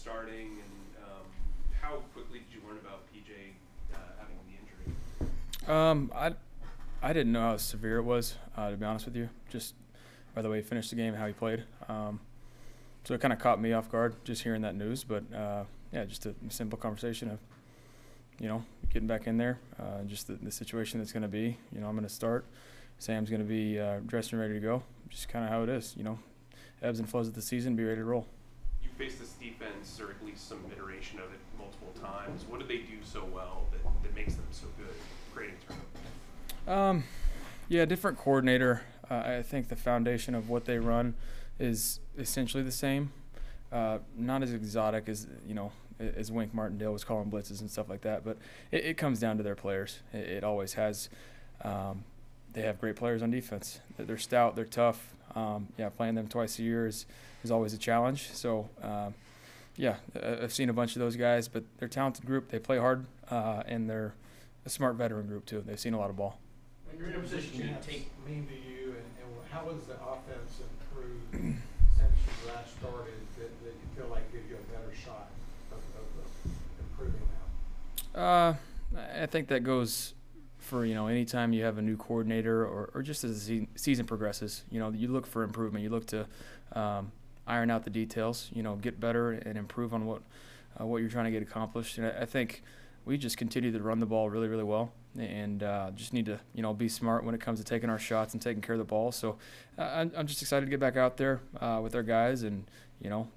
starting, and how quickly did you learn about PJ having the injury? I didn't know how severe it was, to be honest with you. Just by the way he finished the game, how he played. So it kind of caught me off guard just hearing that news. But yeah, just a simple conversation of, getting back in there, just the situation that's going to be. I'm going to start. Sam's going to be dressed and ready to go. Just kind of how it is. Ebbs and flows of the season, be ready to roll. You faced this defense, or at least some iteration of it, multiple times. What do they do so well that makes them so good at creating turnovers? Yeah, different coordinator. I think the foundation of what they run is essentially the same. Not as exotic as Wink Martindale was calling blitzes and stuff like that, but it comes down to their players. It always has. They have great players on defense. They're stout. They're tough. Playing them twice a year is always a challenge. So, I've seen a bunch of those guys, but they're a talented group. They play hard, and they're a smart veteran group too. They've seen a lot of ball. When you're in a position to take mean to you, and how has the offense improved since you last started that you feel like gives you a better shot of improving now? I think that goes for anytime you have a new coordinator or just as the season progresses. You look for improvement. You look to iron out the details. Get better and improve on what you're trying to get accomplished. And I think we just continue to run the ball really, really well, and just need to be smart when it comes to taking our shots and taking care of the ball. So I'm just excited to get back out there with our guys and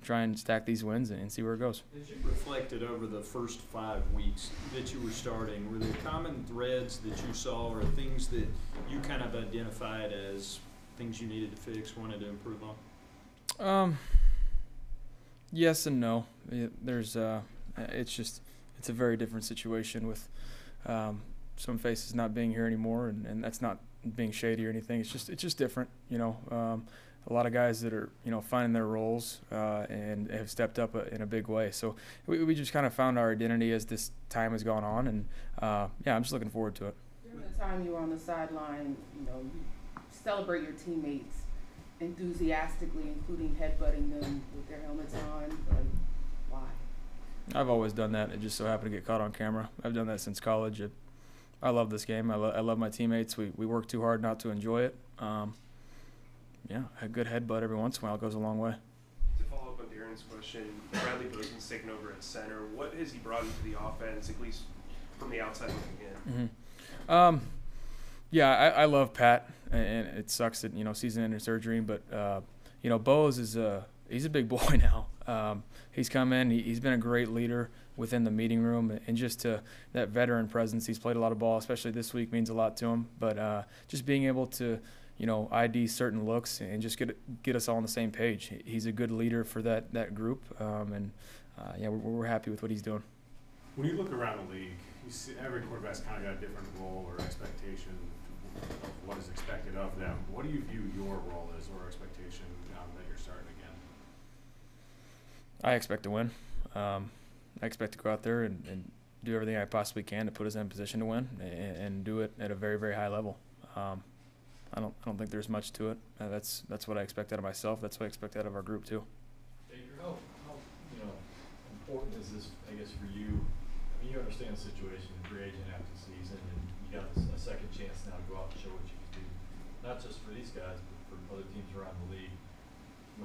try and stack these wins and see where it goes. As you reflected over the first 5 weeks that you were starting, were there common threads that you saw or things that you kind of identified as things you needed to fix, wanted to improve on? Yes and no. There's it's a very different situation with some faces not being here anymore, and that's not being shady or anything. It's just different. A lot of guys that are finding their roles and have stepped up in a big way. So we just kind of found our identity as this time has gone on, and I'm just looking forward to it. During the time you were on the sideline, you celebrate your teammates enthusiastically, including headbutting them with their helmets on. Like, why? I've always done that. It just so happened to get caught on camera. I've done that since college. I love this game. I love my teammates. We work too hard not to enjoy it. A good headbutt every once in a while goes a long way. To follow up on Darren's question, Bradley Bozeman's taken over at center. What has he brought into the offense, at least from the outside looking in? I love Pat, and it sucks that season-ending surgery, but Bose is he's a big boy now. He's come in. He's been a great leader within the meeting room, and just that veteran presence. He's played a lot of ball, especially this week, means a lot to him. But just being able to ID certain looks and just get us all on the same page. He's a good leader for that group, we're happy with what he's doing. When you look around the league, you see every quarterback's kind of got a different role or expectation of what is expected of them. What do you view your role as or expectation now that you're starting again? I expect to win. I expect to go out there and do everything I possibly can to put us in a position to win and do it at a very, very high level. I don't think there's much to it. That's what I expect out of myself. That's what I expect out of our group too. Baker, how important is this, I guess, for you? I mean, you understand the situation, the free agent after the season, and you got a second chance now to go out and show what you can do, not just for these guys, but for other teams around the league.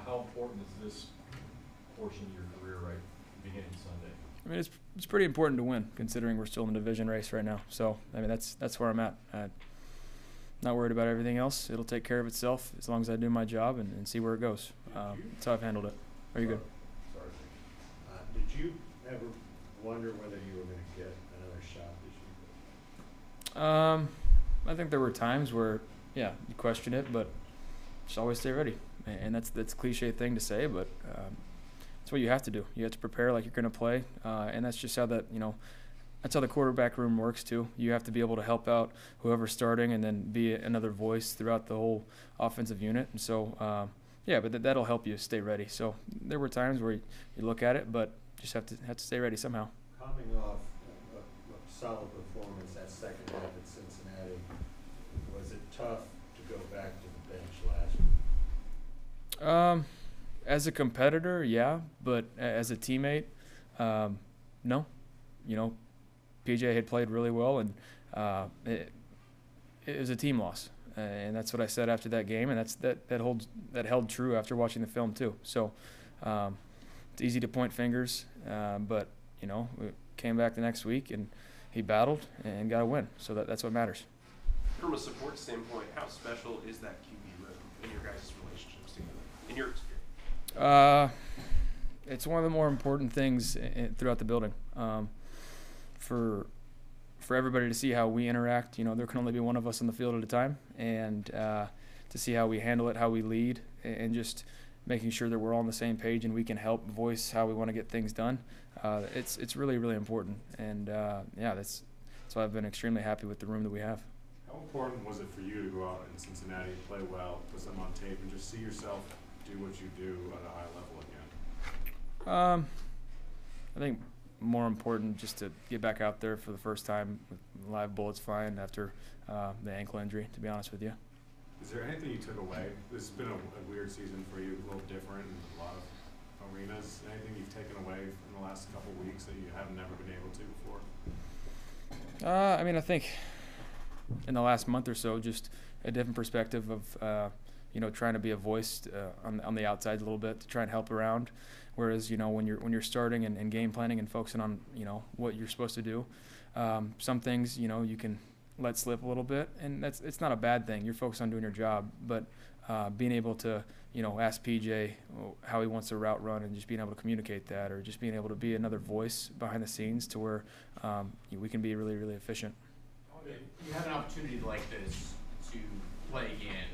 How important is this portion of your career right beginning Sunday? I mean, it's pretty important to win, considering we're still in the division race right now. So, I mean, that's where I'm at. Not worried about everything else. It'll take care of itself as long as I do my job and see where it goes. That's how I've handled it. Are you good? Sorry. Did you ever wonder whether you were going to get another shot this year? I think there were times where, you question it, but just always stay ready. And that's a cliche thing to say, but it's what you have to do. You have to prepare like you're going to play, and that's just how that's how the quarterback room works too. You have to be able to help out whoever's starting and then be another voice throughout the whole offensive unit. And so, but that'll help you stay ready. So there were times where you look at it, but just have to stay ready somehow. Coming off a solid performance that second half at Cincinnati, was it tough to go back to the bench last year? As a competitor, yeah, but as a teammate, no. You know, PJ had played really well, and it was a team loss, and that's what I said after that game, and that held true after watching the film too. So it's easy to point fingers, but you know, we came back the next week and he battled and got a win. So that's what matters. From a support standpoint, how special is that QB room in your guys' relationships together, in your experience? It's one of the more important things throughout the building. For everybody to see how we interact, you know, there can only be one of us on the field at a time, and to see how we handle it, how we lead, and just making sure that we're all on the same page and we can help voice how we want to get things done. It's really, really important, and yeah, that's why I've been extremely happy with the room that we have. How important was it for you to go out in Cincinnati, play well, put something on tape, and just see yourself do what you do at a high level again? I think more important just to get back out there for the first time with live bullets flying after the ankle injury, to be honest with you. Is there anything you took away? This has been a weird season for you, a little different in a lot of arenas. Anything you've taken away in the last couple of weeks that you have never been able to before? I mean, I think in the last month or so, just a different perspective of, you know, trying to be a voice on the outside a little bit to try and help around. Whereas, you know, when you're starting and game planning and focusing on, you know, what you're supposed to do, some things, you know, you can let slip a little bit, and it's not a bad thing. You're focused on doing your job, but being able to, you know, ask PJ how he wants the route run and just being able to communicate that, or just being able to be another voice behind the scenes to where we can be really, really efficient. You have an opportunity like this to play again.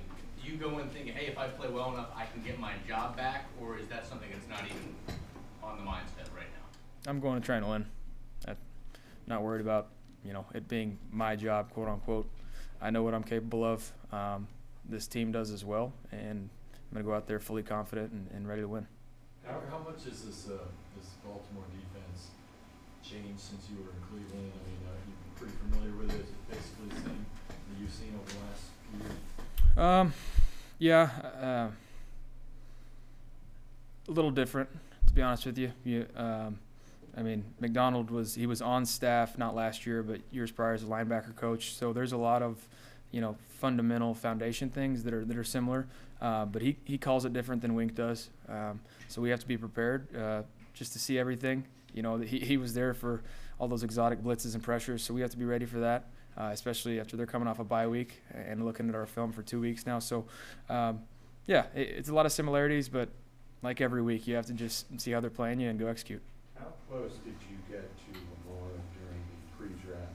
Do you go in thinking, hey, if I play well enough, I can get my job back, or is that something that's not even on the mindset right now? I'm going to try and win. I'm not worried about, you know, it being my job, quote unquote. I know what I'm capable of. This team does as well, and I'm going to go out there fully confident and ready to win. How much is this Baltimore defense changed since you were in Cleveland? I mean, you're pretty familiar with it. Is it basically the same that you've seen over the last few years? Yeah, a little different, to be honest with you. I mean, McDonald was on staff, not last year, but years prior as a linebacker coach. So there's a lot of, you know, fundamental foundation things that are similar. But he calls it different than Wink does. So we have to be prepared just to see everything. You know, he was there for all those exotic blitzes and pressures, so we have to be ready for that. Especially after they're coming off a bye week and looking at our film for 2 weeks now. So, yeah, it's a lot of similarities, but like every week, you have to just see how they're playing you and go execute. How close did you get to Lamar during the pre-draft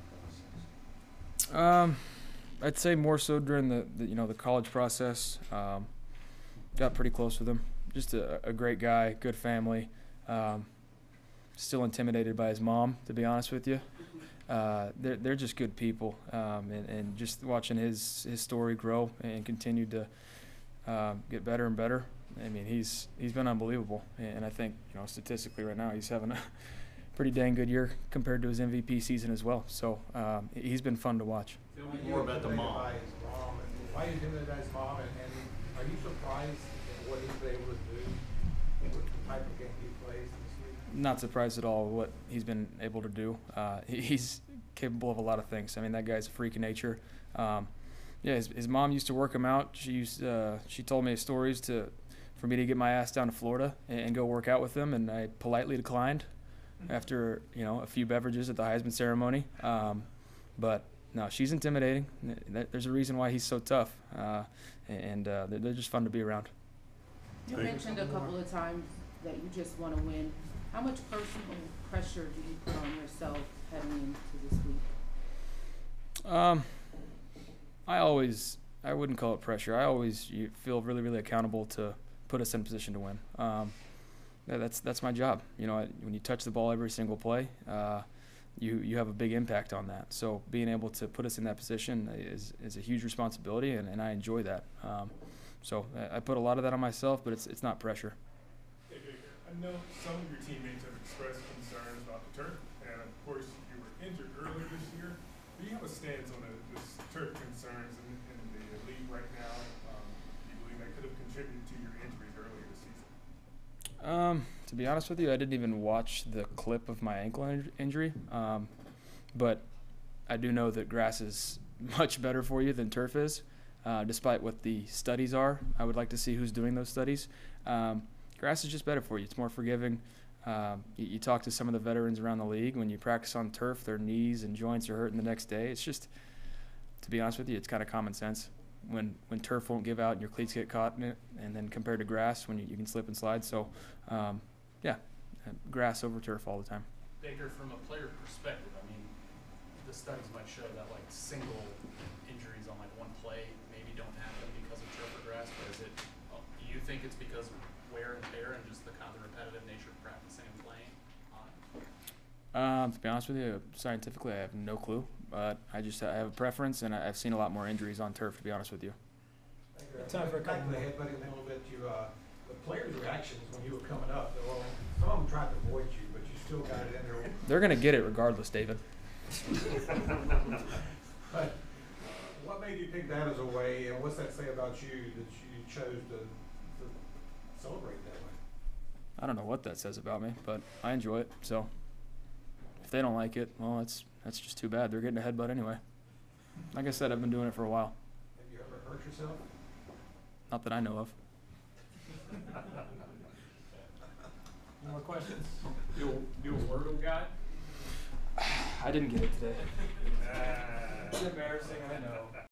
process? I'd say more so during the college process. Got pretty close with him. Just a great guy, good family. Still intimidated by his mom, to be honest with you. They're just good people, and just watching his story grow and continue to get better and better. I mean, he's been unbelievable, and I think, you know, statistically right now he's having a pretty dang good year compared to his MVP season as well. So he's been fun to watch. Tell me more about the mom. Why you intimidated by his mom, and are you surprised at what he's been able to do with the type of game he plays this year? Not surprised at all what he's been able to do. He's capable of a lot of things. I mean, that guy's a freak of nature. Yeah, his mom used to work him out. She told me stories for me to get my ass down to Florida and go work out with him, and I politely declined after, you know, a few beverages at the Heisman ceremony. But no, she's intimidating. There's a reason why he's so tough, and they're just fun to be around. You mentioned a couple of times that you just want to win. How much personal pressure do you put on yourself heading into this week? I wouldn't call it pressure. You feel really, really accountable to put us in a position to win. That's my job. You know, when you touch the ball every single play, you have a big impact on that. So being able to put us in that position is a huge responsibility, and I enjoy that. So I put a lot of that on myself, but it's not pressure. I know some of your teammates have expressed concerns about the turf, and of course you were injured earlier this year. Do you have a stance on this turf concerns in the league right now? Do you believe that could have contributed to your injuries earlier this season? To be honest with you, I didn't even watch the clip of my ankle injury, but I do know that grass is much better for you than turf is, despite what the studies are. I would like to see who's doing those studies. Grass is just better for you. It's more forgiving. You talk to some of the veterans around the league. When you practice on turf, their knees and joints are hurting the next day. It's just, to be honest with you, it's kind of common sense. When turf won't give out and your cleats get caught in it, and then compared to grass when you can slip and slide. So, grass over turf all the time. Baker, from a player perspective, I mean, the studies might show that like single injuries on like one play maybe don't happen because of turf or grass, but is it, do you think it's because of wear and tear and just the kind of the repetitive nature of practicing and playing on it? To be honest with you, scientifically I have no clue, but I have a preference, and I've seen a lot more injuries on turf, to be honest with you. Time for a couple of headbutting a little bit. The players' reactions when you were coming up, well, some of them tried to avoid you, but you still got it in there. They're going to get it regardless, David. But what made you pick that as a way, and what's that say about you that you chose to celebrate that way? I don't know what that says about me, but I enjoy it. So if they don't like it, well, that's just too bad. They're getting a headbutt anyway. Like I said, I've been doing it for a while. Have you ever hurt yourself? Not that I know of. No more questions? You a Wordle guy? I didn't get it today. It's embarrassing, I know.